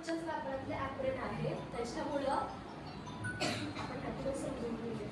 रोजच्याच वापरातले apron आहे, त्याच्यामुळं आपण ॲप्रन समजून घेऊया.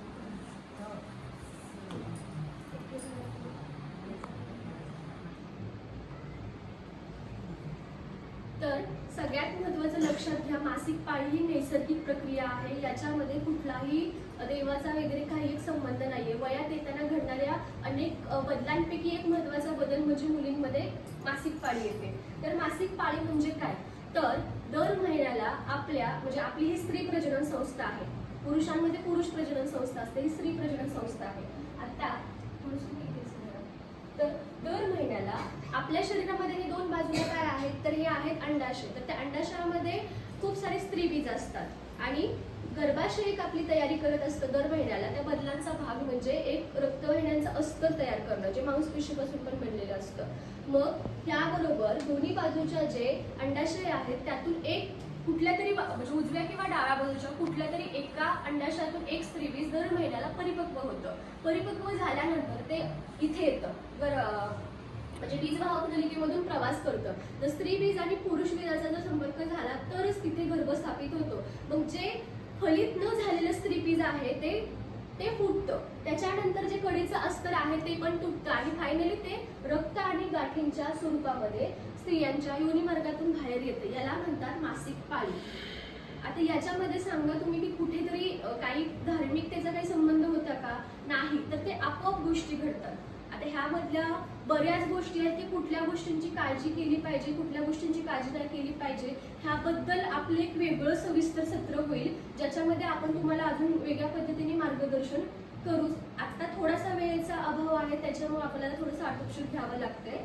तर सगळ्यात महत्त्वाचं लक्षात घ्या, मासिक पाळी ही नैसर्गिक प्रक्रिया आहे. याच्यामध्ये कुठलाही देवाचा वगैरे काही एक संबंध नाहीये. वयात येताना घडणाऱ्या अनेक बदलांपैकी एक महत्त्वाचा बदल म्हणजे मुलींमध्ये मासिक पाळी येते. तर मासिक पाळी म्हणजे काय, तर दर महिन्याला म्हणजे आपली ही स्त्री प्रजनन संस्था आहे. पुरुषांमध्ये पुरुष प्रजनन संस्था असते, ही स्त्री प्रजनन संस्था आहे. आता तर दर महिन्याला आपल्या शरीरामध्ये हे दोन बाजूला काय आहेत, तर हे आहेत अंडाशय. तर त्या अंडाशयामध्ये खूप सारे स्त्रीबीज असतात आणि गर्भाशय एक आपली तयारी करत असतं दर महिन्याला. त्या बदलांचा भाग म्हणजे एक रक्तवाहिन्यांचं अस्तर तयार करणं, जे मांसपेशीपासून पण बनलेलं असतं. मग त्याबरोबर दोन्ही बाजूच्या जे अंडाशय आहेत त्यातून एक कुठल्या तरी म्हणजे उजव्या किंवा डाव्या बाजूच्या कुठल्या तरी एका अंडाशयातून एक स्त्रीबीज दर महिन्याला परिपक्व होतं. परिपक्व झाल्यानंतर ते इथे येतं, म्हणजे बीजवाहक नलिकेमधून प्रवास करतं. तर स्त्री बीज आणि पुरुष बीजाचा जर संपर्क झाला तरच तिथे गर्भ स्थापित होतो. मग जे फलित न झालेलं स्त्री बीज आहे ते फुटतं. त्याच्यानंतर जे कडीचं अस्तर आहे ते पण तुटतं आणि फायनली ते रक्त आणि गाठींच्या स्वरूपामध्ये स्त्रियांच्या योनिमार्गातून बाहेर येते. याला म्हणतात मासिक पाळी. आता याच्यामध्ये सांगा तुम्ही की कुठेतरी काही धार्मिकतेचा काही संबंध होता का? नाही. तर ते आपोआप गोष्टी घडतात. आता ह्यामधल्या बऱ्याच गोष्टी आहेत की कुठल्या गोष्टींची काळजी केली पाहिजे, कुठल्या गोष्टींची काळजी नाही केली पाहिजे, ह्याबद्दल आपलं एक वेगळं सविस्तर सत्र होईल, ज्याच्यामध्ये आपण तुम्हाला अजून वेगळ्या पद्धतीने मार्गदर्शन करू. आता थोडासा वेळेचा अभाव आहे, त्याच्यामुळे आपल्याला थोडंसं आटोपशीर घ्यावं लागतंय.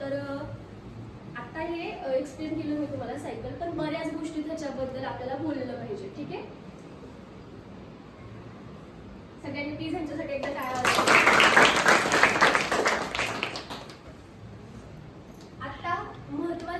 तर आता हे एक्सप्लेन केलं मी तुम्हाला सायकल, पण बऱ्याच गोष्टी त्याच्याबद्दल आपल्याला बोललं पाहिजे. ठीक आहे, सगळ्यांनी प्लीज ह्यांच्यासाठी एकदा